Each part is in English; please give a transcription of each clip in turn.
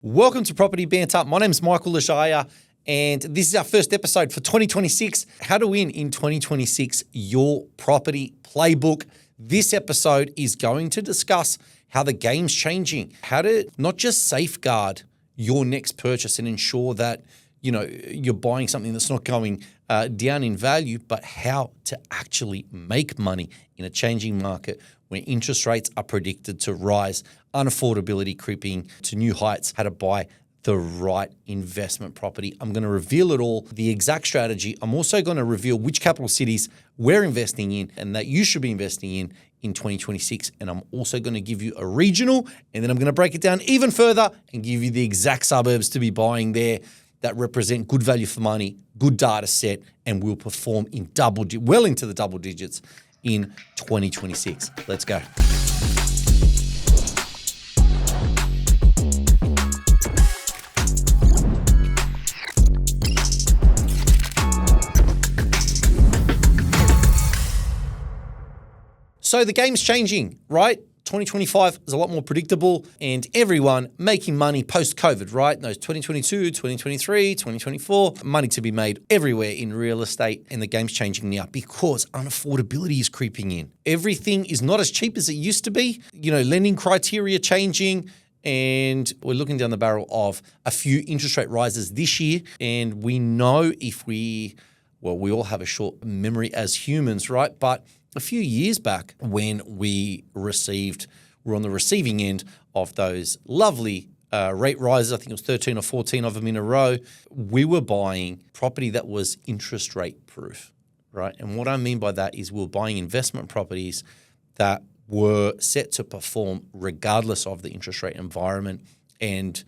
Welcome to Property Banter. My name is Michael Lezaja, and this is our first episode for 2026. How to win in 2026, your property playbook. This episode is going to discuss how the game's changing, how to not just safeguard your next purchase and ensure that you're buying something that's not going down in value, but how to actually make money in a changing market when interest rates are predicted to rise, unaffordability creeping to new heights, how to buy the right investment property. I'm going to reveal it all, the exact strategy. I'm also going to reveal which capital cities we're investing in and that you should be investing in 2026. And I'm also going to give you a regional, and then I'm going to break it down even further and give you the exact suburbs to be buying there that represent good value for money, good data set, and will perform in well into the double digits in 2026. Let's go. So the game's changing, right? 2025 is a lot more predictable and everyone making money post-COVID, right? Those 2022, 2023, 2024, money to be made everywhere in real estate, and the game's changing now because unaffordability is creeping in. Everything is not as cheap as it used to be. Lending criteria changing, and we're looking down the barrel of a few interest rate rises this year. And we know we all have a short memory as humans, right? But a few years back when we're on the receiving end of those lovely rate rises, I think it was 13 or 14 of them in a row, we were buying property that was interest rate proof, right? And what I mean by that is we're buying investment properties that were set to perform regardless of the interest rate environment. And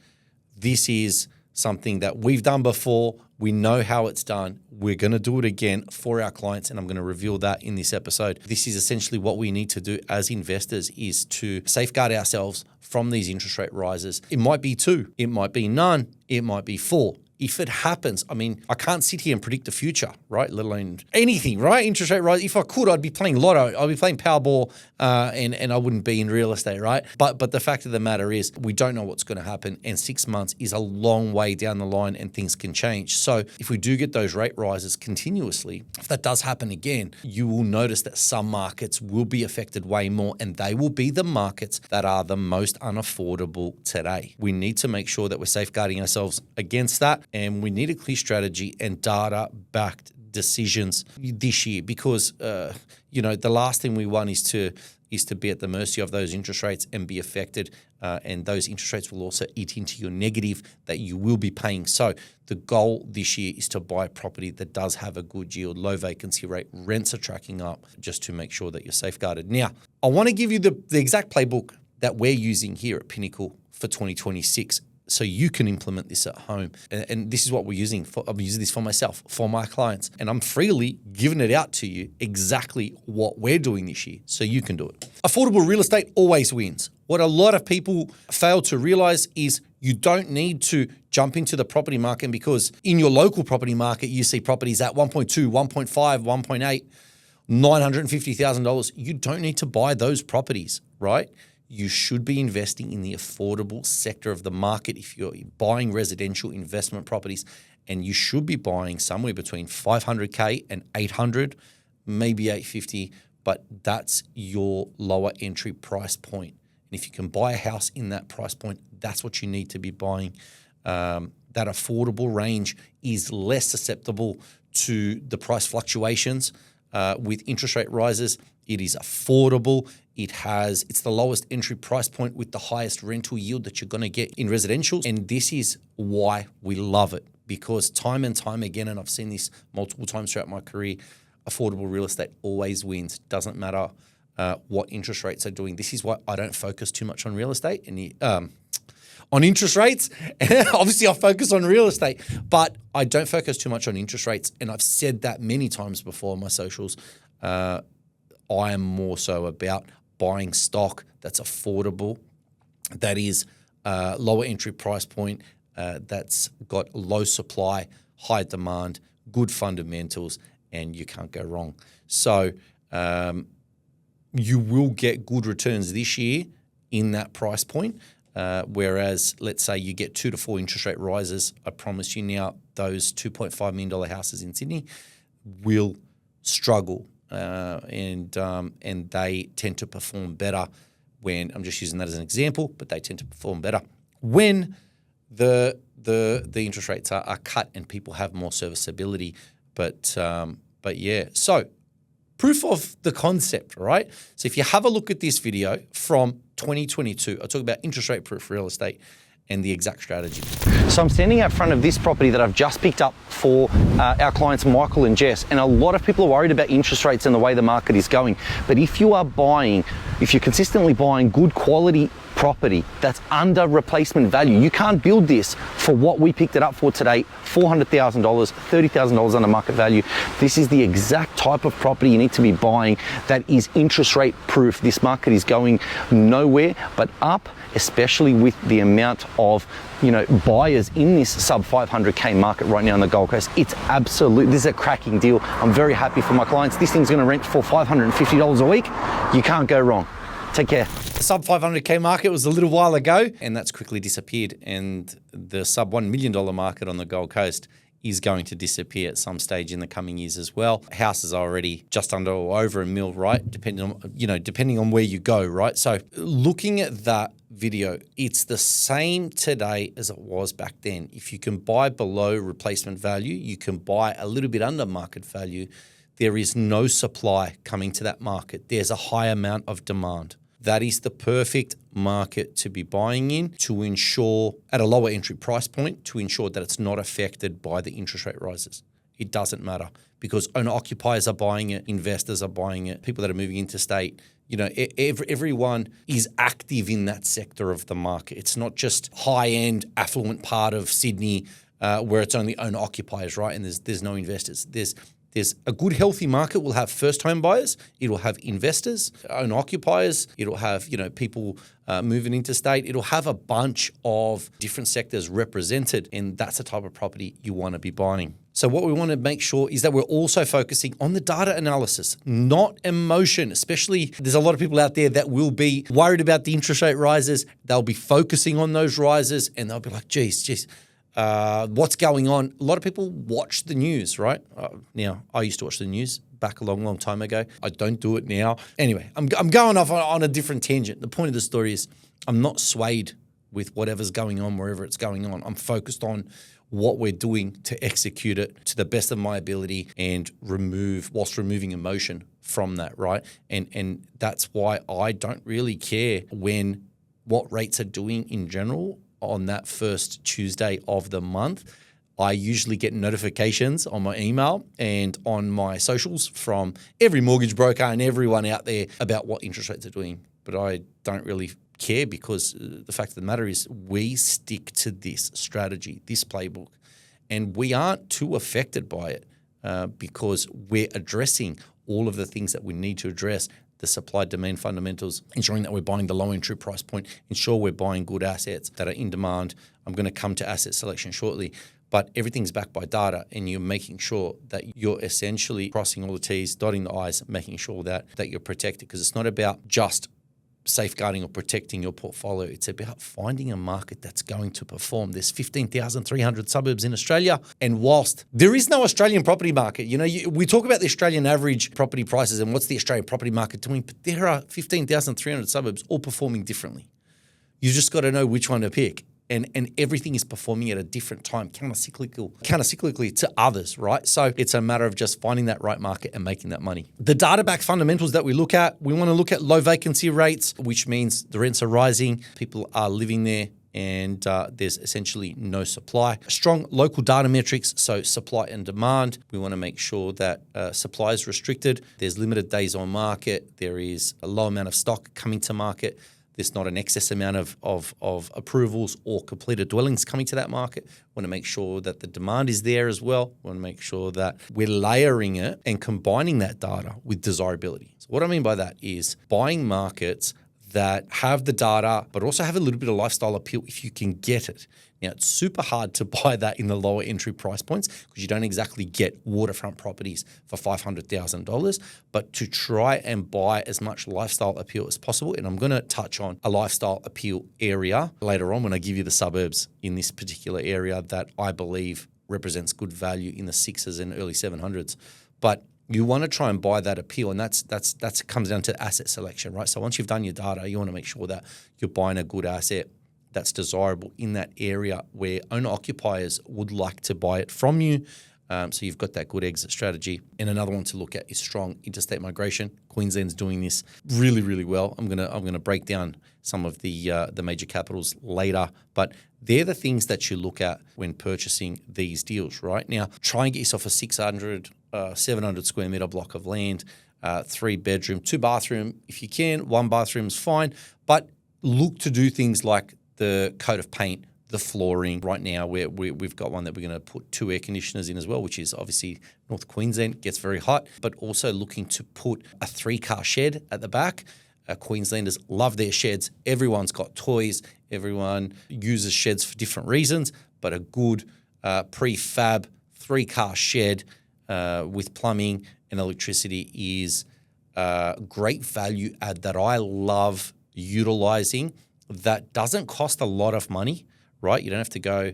this is something that we've done before. We know how it's done. We're going to do it again for our clients, and I'm going to reveal that in this episode. This is essentially what we need to do as investors, is to safeguard ourselves from these interest rate rises. It might be 2, it might be none, it might be 4. If it happens, I can't sit here and predict the future, right? Let alone anything, right? Interest rate rise. If I could, I'd be playing lotto. I'd be playing Powerball, and I wouldn't be in real estate, right? But the fact of the matter is, we don't know what's going to happen, and 6 months is a long way down the line, and things can change. So if we do get those rate rises continuously, if that does happen again, you will notice that some markets will be affected way more, and they will be the markets that are the most unaffordable today. We need to make sure that we're safeguarding ourselves against that. And we need a clear strategy and data-backed decisions this year, because the last thing we want is to be at the mercy of those interest rates and be affected. And those interest rates will also eat into your negative that you will be paying. So the goal this year is to buy a property that does have a good yield, low vacancy rate, rents are tracking up, just to make sure that you're safeguarded. Now, I want to give you the exact playbook that we're using here at Pinnacle for 2026. So you can implement this at home. And this is what we're using. I'm using this for myself, for my clients. And I'm freely giving it out to you exactly what we're doing this year, so you can do it. Affordable real estate always wins. What a lot of people fail to realize is you don't need to jump into the property market because in your local property market, you see properties at 1.2, 1.5, 1.8, $950,000. You don't need to buy those properties, right? You should be investing in the affordable sector of the market if you're buying residential investment properties, and you should be buying somewhere between $500K and $800, maybe $850, but that's your lower entry price point. And if you can buy a house in that price point, that's what you need to be buying. That affordable range is less susceptible to the price fluctuations with interest rate rises. It is affordable. It's the lowest entry price point with the highest rental yield that you're going to get in residential. And this is why we love it, because time and time again, and I've seen this multiple times throughout my career, affordable real estate always wins. Doesn't matter what interest rates are doing. This is why I don't focus too much on real estate and on interest rates. Obviously, I focus on real estate, but I don't focus too much on interest rates. And I've said that many times before on my socials. I am more so about buying stock that's affordable, that is lower entry price point, that's got low supply, high demand, good fundamentals, and you can't go wrong. So you will get good returns this year in that price point. Whereas, let's say you get 2 to 4 interest rate rises, I promise you now, those $2.5 million houses in Sydney will struggle, and they tend to perform better when, I'm just using that as an example, but they tend to perform better when the interest rates are cut and people have more serviceability. But yeah, so proof of the concept, right? So if you have a look at this video from 2022, I talk about interest rate proof real estate and the exact strategy. So I'm standing out front of this property that I've just picked up for our clients Michael and Jess, and a lot of people are worried about interest rates and the way the market is going. But if you're consistently buying good quality property that's under replacement value, you can't build this for what we picked it up for today, $400,000, $30,000 under market value. This is the exact type of property you need to be buying that is interest rate proof. This market is going nowhere but up, especially with the amount of buyers in this sub 500K market right now on the Gold Coast. This is a cracking deal. I'm very happy for my clients. This thing's going to rent for $550 a week. You can't go wrong. Take care. The sub 500K market was a little while ago, and that's quickly disappeared. And the sub $1 million market on the Gold Coast is going to disappear at some stage in the coming years as well. Houses are already just under or over $1 million, right? Depending on where you go, right? So looking at that video, it's the same today as it was back then. If you can buy below replacement value, you can buy a little bit under market value. There is no supply coming to that market. There's a high amount of demand. That is the perfect market to be buying in, to ensure at a lower entry price point, to ensure that it's not affected by the interest rate rises. It doesn't matter because owner-occupiers are buying it, investors are buying it, people that are moving interstate. Everyone is active in that sector of the market. It's not just high-end, affluent part of Sydney where it's only owner-occupiers, right? And there's no investors. There's a good, healthy market. Will have first home buyers. It'll have investors, owner occupiers. It'll have, people moving interstate. It'll have a bunch of different sectors represented. And that's the type of property you want to be buying. So what we want to make sure is that we're also focusing on the data analysis, not emotion. Especially there's a lot of people out there that will be worried about the interest rate rises. They'll be focusing on those rises and they'll be like, geez, what's going on? A lot of people watch the news, right? Now, I used to watch the news back a long, long time ago. I don't do it now. Anyway, I'm going off on a different tangent. The point of the story is I'm not swayed with whatever's going on, wherever it's going on. I'm focused on what we're doing to execute it to the best of my ability and whilst removing emotion from that, right? And that's why I don't really care what rates are doing in general. On that first Tuesday of the month, I usually get notifications on my email and on my socials from every mortgage broker and everyone out there about what interest rates are doing. But I don't really care because the fact of the matter is we stick to this strategy, this playbook, and we aren't too affected by it because we're addressing all of the things that we need to address. The supply-demand fundamentals, ensuring that we're buying the low entry price point, ensure we're buying good assets that are in demand. I'm going to come to asset selection shortly, but everything's backed by data and you're making sure that you're essentially crossing all the T's, dotting the I's, making sure that you're protected because it's not about just safeguarding or protecting your portfolio. It's about finding a market that's going to perform. There's 15,300 suburbs in Australia. And whilst there is no Australian property market, we talk about the Australian average property prices and what's the Australian property market doing, but there are 15,300 suburbs all performing differently. You just got to know which one to pick. And everything is performing at a different time, countercyclically to others, right? So it's a matter of just finding that right market and making that money. The data-backed fundamentals that we look at, we want to look at low vacancy rates, which means the rents are rising, people are living there, and there's essentially no supply. Strong local data metrics, so supply and demand. We want to make sure that supply is restricted. There's limited days on market. There is a low amount of stock coming to market. There's not an excess amount of approvals or completed dwellings coming to that market. We want to make sure that the demand is there as well. We want to make sure that we're layering it and combining that data with desirability. So what I mean by that is buying markets that have the data, but also have a little bit of lifestyle appeal if you can get it. Now, it's super hard to buy that in the lower entry price points because you don't exactly get waterfront properties for $500,000, but to try and buy as much lifestyle appeal as possible. And I'm going to touch on a lifestyle appeal area later on when I give you the suburbs in this particular area that I believe represents good value in the 6s and early 700s. But you want to try and buy that appeal, and that's comes down to asset selection, right? So once you've done your data, you want to make sure that you're buying a good asset that's desirable in that area where owner-occupiers would like to buy it from you. So you've got that good exit strategy. And another one to look at is strong interstate migration. Queensland's doing this really, really well. I'm gonna break down some of the major capitals later, but they're the things that you look at when purchasing these deals. Right now, try and get yourself a 600, 700 square meter block of land, 3-bedroom, 2-bathroom if you can. 1 bathroom is fine, but look to do things like the coat of paint, the flooring. Right now, we've got one that we're going to put 2 air conditioners in as well, which is obviously North Queensland, gets very hot, but also looking to put a 3-car shed at the back. Queenslanders love their sheds. Everyone's got toys. Everyone uses sheds for different reasons, but a good prefab 3-car shed with plumbing and electricity is great value add that I love utilizing. That doesn't cost a lot of money, right? You don't have to go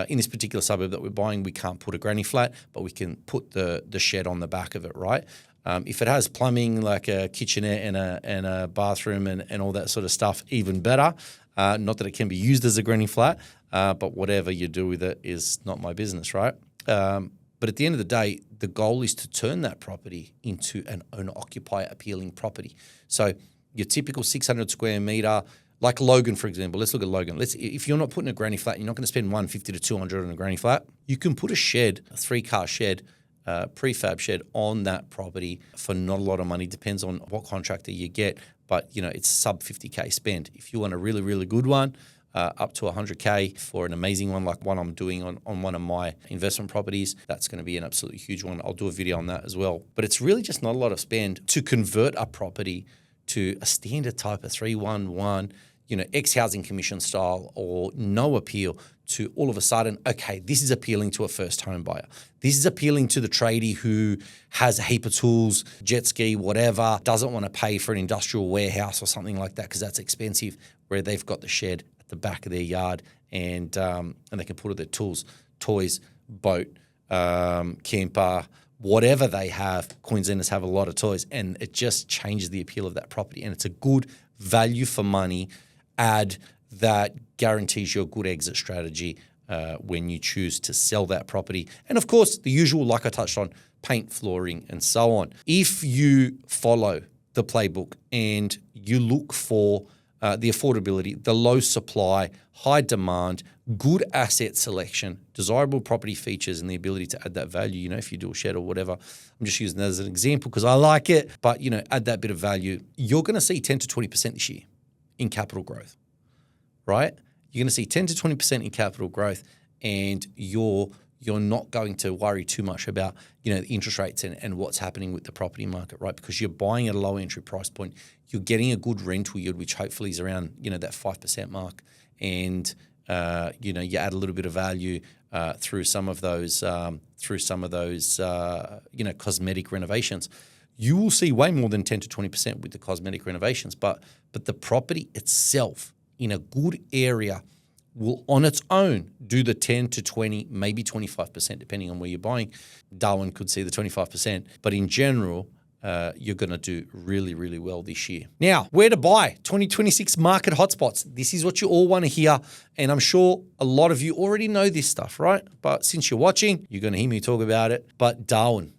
in this particular suburb that we're buying. We can't put a granny flat, but we can put the shed on the back of it, right? If it has plumbing like a kitchenette and a bathroom and all that sort of stuff, even better. Not that it can be used as a granny flat, but whatever you do with it is not my business, right? But at the end of the day, the goal is to turn that property into an owner-occupier appealing property. So your typical 600 square meter, like Logan, for example. Let's look at Logan. If you're not putting a granny flat, you're not going to spend $150 to $200 on a granny flat. You can put a shed, a 3-car shed, prefab shed on that property for not a lot of money. Depends on what contractor you get, but it's sub $50K spend. If you want a really, really good one, up to $100K for an amazing one like one I'm doing on one of my investment properties, that's going to be an absolutely huge one. I'll do a video on that as well. But it's really just not a lot of spend to convert a property to a standard type of 311, ex-housing commission style or no appeal, to all of a sudden, okay, this is appealing to a first home buyer. This is appealing to the tradie who has a heap of tools, jet ski, whatever, doesn't want to pay for an industrial warehouse or something like that because that's expensive, where they've got the shed at the back of their yard and they can put all their tools, toys, boat, camper, whatever they have. Queenslanders have a lot of toys, and it just changes the appeal of that property. And it's a good value for money add that guarantees you a good exit strategy when you choose to sell that property. And of course, the usual, like I touched on, paint, flooring, and so on. If you follow the playbook and you look for the affordability, the low supply, high demand, good asset selection, desirable property features, and the ability to add that value, if you do a shed or whatever, I'm just using that as an example because I like it, but, add that bit of value, you're going to see 10 to 20% this year in capital growth, right? You're going to see 10 to 20% in capital growth, and you're not going to worry too much about, the interest rates and what's happening with the property market, right? Because you're buying at a low entry price point. You're getting a good rental yield, which hopefully is around, that 5% mark. And, you add a little bit of value through some of those, cosmetic renovations. You will see way more than 10 to 20% with the cosmetic renovations, but the property itself in a good area will on its own do the 10 to 20, maybe 25%, depending on where you're buying. Darwin could see the 25%, but in general, you're going to do really, really well this year. Now, where to buy? 2026 market hotspots. This is what you all want to hear, and I'm sure a lot of you already know this stuff, right? But since you're watching, you're going to hear me talk about it. But Darwin,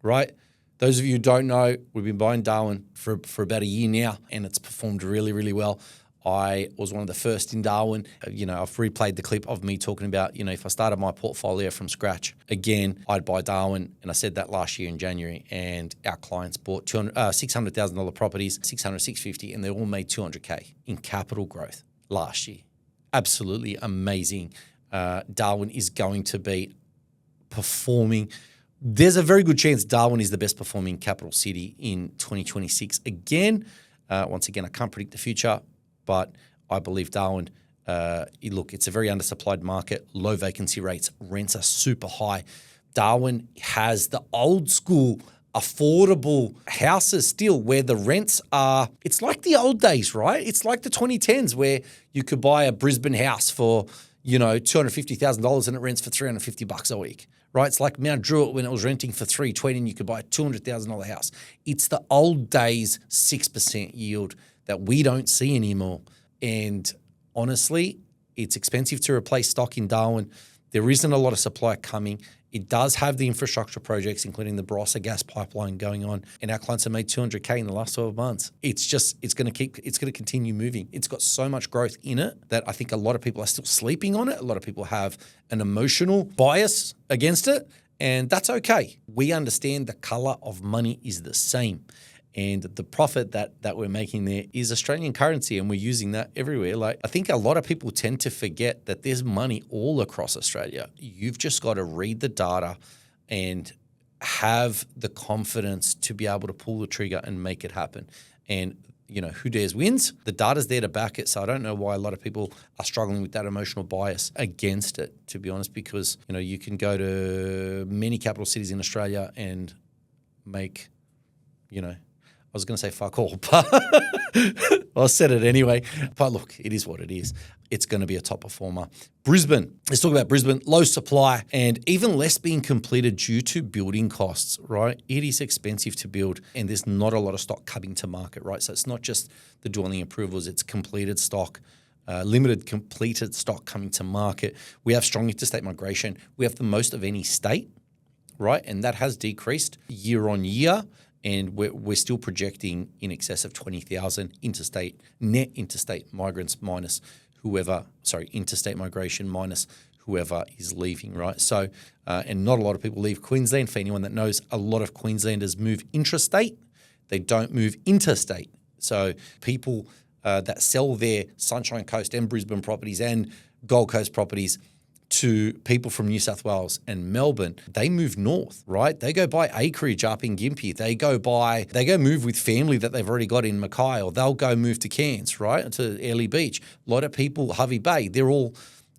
right? Those of you who don't know, we've been buying Darwin for about a year now, and it's performed really, really well. I was one of the first in Darwin. I've replayed the clip of me talking about, if I started my portfolio from scratch again, I'd buy Darwin. And I said that last year in January, and our clients bought $600,000 properties, 600, 650, and they all made $200K in capital growth last year. Absolutely amazing. Darwin is going to be performing. There's a very good chance Darwin is the best performing capital city in 2026 again. Once again, I can't predict the future, but I believe Darwin, look, it's a very undersupplied market, low vacancy rates, rents are super high. Darwin has the old school affordable houses still where the rents are, it's like the old days, right? It's like the 2010s where you could buy a Brisbane house for, $250,000 and it rents for $350 a week, right? It's like Mount Druitt when it was renting for $320 and you could buy a $200,000 house. It's the old days 6% yield that we don't see anymore. And honestly, it's expensive to replace stock in Darwin. There isn't a lot of supply coming. It does have the infrastructure projects, including the Barossa gas pipeline going on, and our clients have made $200K in the last 12 months. It's going to continue moving. It's got so much growth in it that I think a lot of people are still sleeping on it. A lot of people have an emotional bias against it, and that's okay. We understand the color of money is the same. And the profit that we're making there is Australian currency, and we're using that everywhere. Like, I think a lot of people tend to forget that there's money all across Australia. You've just got to read the data and have the confidence to be able to pull the trigger and make it happen. And, who dares wins. The data's there to back it. So I don't know why a lot of people are struggling with that emotional bias against it, to be honest, because, you can go to many capital cities in Australia and make, I was going to say fuck all, but I said it anyway. But look, it is what it is. It's going to be a top performer. Brisbane. Let's talk about Brisbane. Low supply and even less being completed due to building costs, right? It is expensive to build and there's not a lot of stock coming to market, right? So it's not just the dwelling approvals, it's completed stock. Limited completed stock coming to market. We have strong interstate migration. We have the most of any state, right? And that has decreased year on year. And we're still projecting in excess of 20,000 net interstate migrants minus interstate migration minus whoever is leaving, right? So, and not a lot of people leave Queensland. For anyone that knows, a lot of Queenslanders move intrastate. They don't move interstate. So people that sell their Sunshine Coast and Brisbane properties and Gold Coast properties to people from New South Wales and Melbourne, they move north, right? They go buy acreage up in Gympie. They go move with family that they've already got in Mackay, or they'll go move to Cairns, right? To Airlie Beach. A lot of people, Hervey Bay,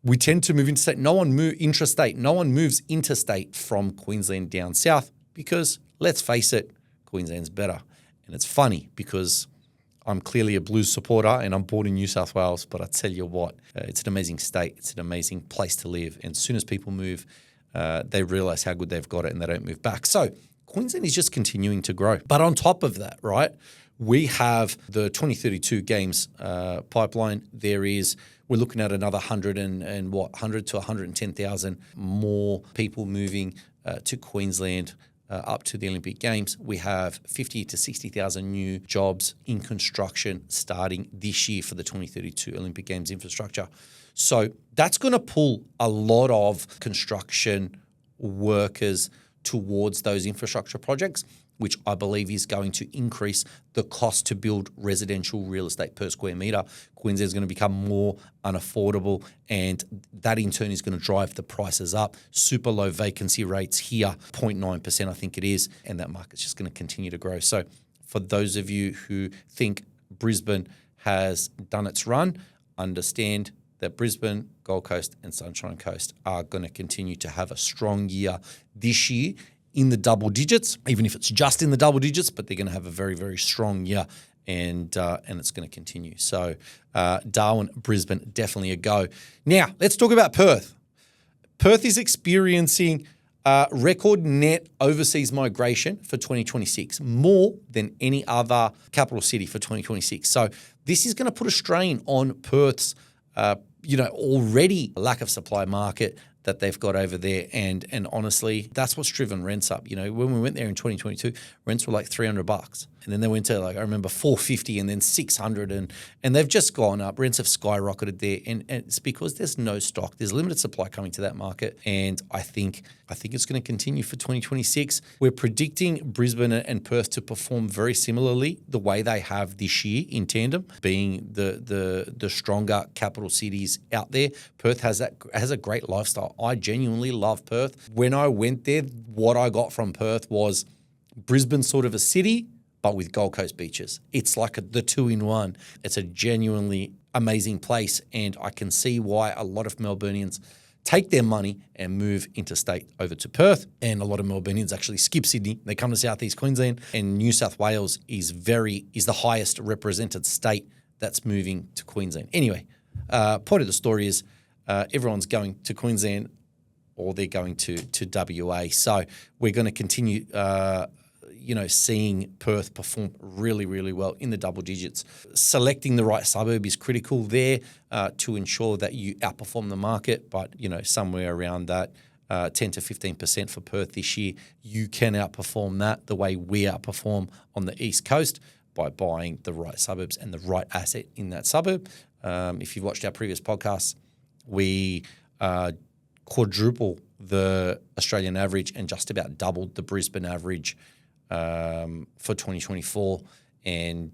we tend to move interstate. No one moves intrastate. No one moves interstate from Queensland down south because, let's face it, Queensland's better. And it's funny because I'm clearly a Blues supporter and I'm born in New South Wales, but I tell you what, it's an amazing state. It's an amazing place to live. And as soon as people move, they realise how good they've got it and they don't move back. So Queensland is just continuing to grow. But on top of that, right, we have the 2032 games pipeline. We're looking at another 100 to 110,000 more people moving to Queensland up to the Olympic Games. We have 50 to 60,000 new jobs in construction starting this year for the 2032 Olympic Games infrastructure. So that's going to pull a lot of construction workers towards those infrastructure projects, which I believe is going to increase the cost to build residential real estate per square metre. Queensland is going to become more unaffordable, and that in turn is going to drive the prices up. Super low vacancy rates here, 0.9% I think it is, and that market's just going to continue to grow. So for those of you who think Brisbane has done its run, understand that Brisbane, Gold Coast and Sunshine Coast are going to continue to have a strong year this year in the double digits, even if it's just in the double digits, but they're going to have a very, very strong year and it's going to continue. So Darwin, Brisbane, definitely a go. Now, let's talk about Perth. Perth is experiencing record net overseas migration for 2026, more than any other capital city for 2026. So this is going to put a strain on Perth's already lack of supply market that they've got over there. And honestly, that's what's driven rents up. When we went there in 2022, rents were like $300. And then they went to I remember $450 and then $600 and they've just gone up. Rents have skyrocketed there. And it's because there's no stock. There's limited supply coming to that market. And I think it's going to continue for 2026. We're predicting Brisbane and Perth to perform very similarly the way they have this year in tandem, being the stronger capital cities out there. Perth has a great lifestyle. I genuinely love Perth. When I went there, what I got from Perth was Brisbane sort of a city, but with Gold Coast beaches. It's like the two-in-one. It's a genuinely amazing place, and I can see why a lot of Melburnians take their money and move interstate over to Perth. And a lot of Melburnians actually skip Sydney. They come to Southeast Queensland, and New South Wales is the highest represented state that's moving to Queensland. Anyway, point of the story is everyone's going to Queensland or they're going to WA. So we're going to continue seeing Perth perform really, really well in the double digits. Selecting the right suburb is critical there to ensure that you outperform the market, but, somewhere around that 10 to 15% for Perth this year, you can outperform that the way we outperform on the East Coast by buying the right suburbs and the right asset in that suburb. If you've watched our previous podcasts, we quadruple the Australian average and just about doubled the Brisbane average for 2024, and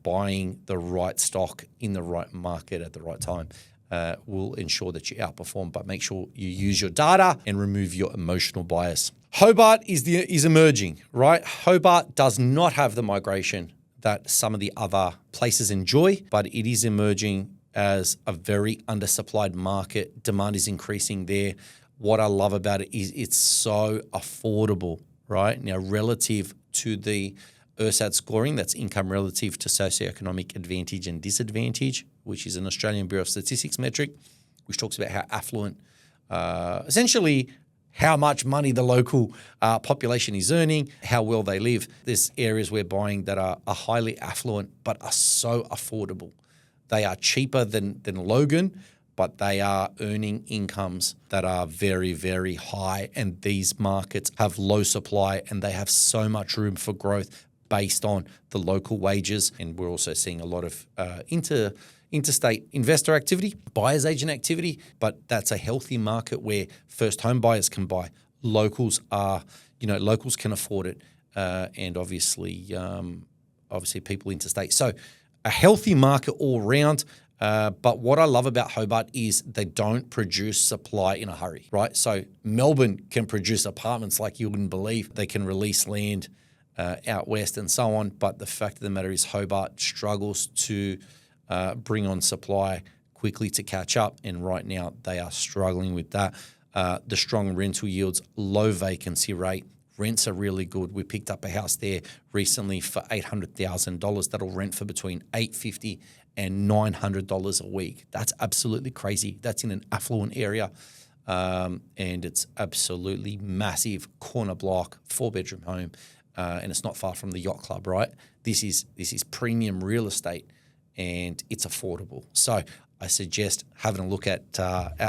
buying the right stock in the right market at the right time will ensure that you outperform. But make sure you use your data and remove your emotional bias. Hobart is emerging, right? Hobart does not have the migration that some of the other places enjoy, but it is emerging as a very undersupplied market. Demand is increasing there. What I love about it is it's so affordable, right? Now, relative to the ERSAD scoring, that's income relative to socioeconomic advantage and disadvantage, which is an Australian Bureau of Statistics metric, which talks about how affluent, essentially how much money the local population is earning, how well they live. There's areas we're buying that are highly affluent but are so affordable. They are cheaper than Logan, but they are earning incomes that are very, very high. And these markets have low supply and they have so much room for growth based on the local wages. And we're also seeing a lot of interstate investor activity, buyer's agent activity, but that's a healthy market where first home buyers can buy. Locals can afford it. And obviously people interstate. So a healthy market all round. But what I love about Hobart is they don't produce supply in a hurry, right? So Melbourne can produce apartments like you wouldn't believe. They can release land out west and so on. But the fact of the matter is Hobart struggles to bring on supply quickly to catch up. And right now they are struggling with that. The strong rental yields, low vacancy rate. Rents are really good. We picked up a house there recently for $800,000. That'll rent for between $850 and $900 a week. That's absolutely crazy. That's in an affluent area, and it's absolutely massive corner block, 4-bedroom home, and it's not far from the yacht club. Right? This is premium real estate, and it's affordable. So I suggest having a look at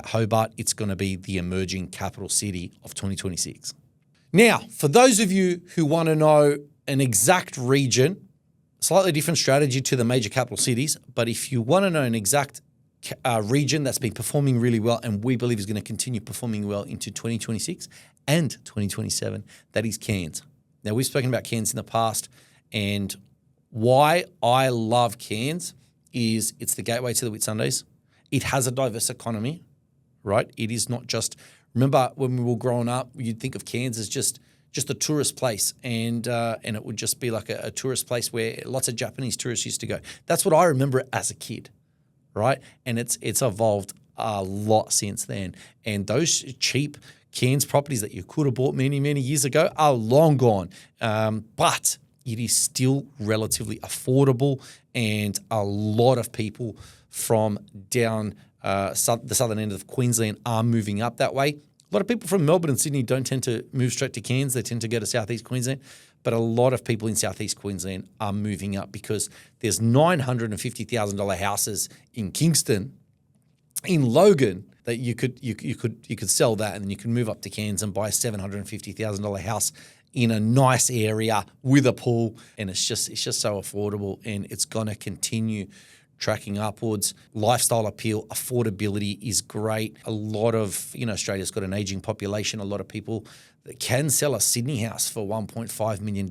Hobart. It's going to be the emerging capital city of 2026. Now, for those of you who want to know an exact region, slightly different strategy to the major capital cities, but if you want to know an exact region that's been performing really well and we believe is going to continue performing well into 2026 and 2027, that is Cairns. Now, we've spoken about Cairns in the past, and why I love Cairns is it's the gateway to the Whitsundays. It has a diverse economy, right? It is not just... Remember when we were growing up, you'd think of Cairns as just a tourist place, and it would just be like a tourist place where lots of Japanese tourists used to go. That's what I remember as a kid, right? And it's evolved a lot since then. And those cheap Cairns properties that you could have bought many, many years ago are long gone. But it is still relatively affordable, and a lot of people from down the southern end of Queensland are moving up that way. A lot of people from Melbourne and Sydney don't tend to move straight to Cairns. They tend to go to southeast Queensland. But a lot of people in southeast Queensland are moving up because there's $950,000 houses in Kingston, in Logan, that you could sell that, and then you can move up to Cairns and buy a $750,000 house in a nice area with a pool, and it's just so affordable, and it's gonna continue tracking upwards. Lifestyle appeal, affordability is great. A lot of, Australia's got an aging population. A lot of people that can sell a Sydney house for $1.5 million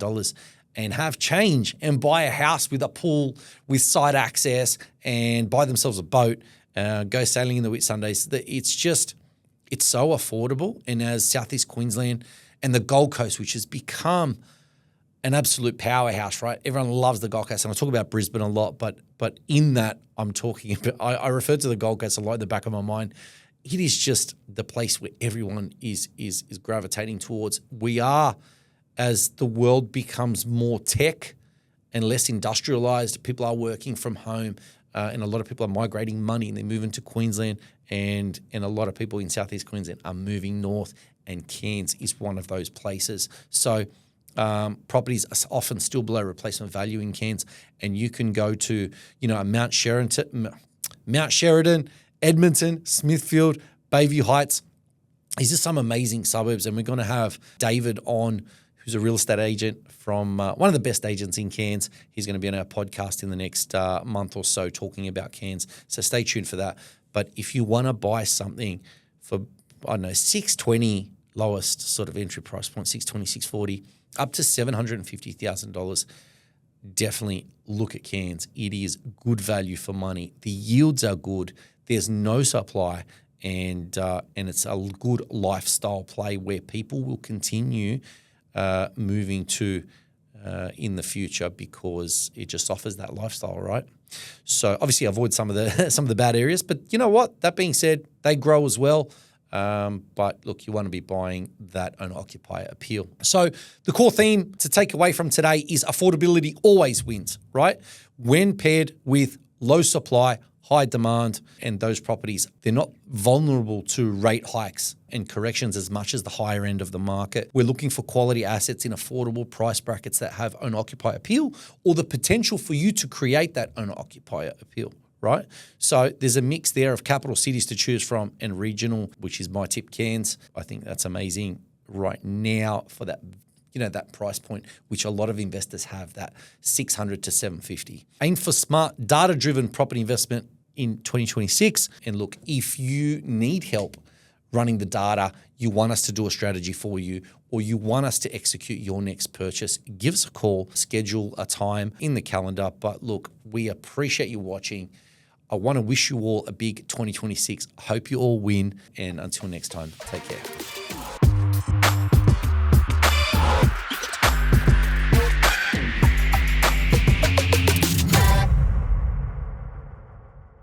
and have change and buy a house with a pool, with side access, and buy themselves a boat, go sailing in the Whitsundays. It's so affordable. And as Southeast Queensland and the Gold Coast, which has become an absolute powerhouse, right? Everyone loves the Gold Coast, and I talk about Brisbane a lot, but in that I'm talking about, I refer to the Gold Coast a lot in the back of my mind. It is just the place where everyone is gravitating towards. We are, as the world becomes more tech and less industrialized, people are working from home, and a lot of people are migrating money and they're moving to Queensland, and a lot of people in Southeast Queensland are moving north, and Cairns is one of those places. So properties are often still below replacement value in Cairns, and you can go to, Mount Sheridan, Edmonton, Smithfield, Bayview Heights. These are some amazing suburbs, and we're going to have David on, who's a real estate agent from one of the best agents in Cairns. He's going to be on our podcast in the next month or so talking about Cairns. So stay tuned for that. But if you want to buy something for, I don't know, $620, lowest sort of entry price point, $620, $640, up to $750,000, definitely look at Cairns. It is good value for money. The yields are good. There's no supply, and it's a good lifestyle play where people will continue moving to in the future because it just offers that lifestyle, right? So obviously avoid some of the bad areas, but you know what? That being said, they grow as well. But look, you want to be buying that owner-occupier appeal. So the core theme to take away from today is affordability always wins, right? When paired with low supply, high demand, and those properties, they're not vulnerable to rate hikes and corrections as much as the higher end of the market. We're looking for quality assets in affordable price brackets that have owner-occupier appeal, or the potential for you to create that owner-occupier appeal, right? So there's a mix there of capital cities to choose from and regional, which is my tip, Cairns. I think that's amazing right now for that, that price point, which a lot of investors have, that $600 to $750. Aim for smart, data-driven property investment in 2026. And look, if you need help running the data, you want us to do a strategy for you, or you want us to execute your next purchase, give us a call, schedule a time in the calendar. But look, we appreciate you watching. I want to wish you all a big 2026. I hope you all win. And until next time, take care.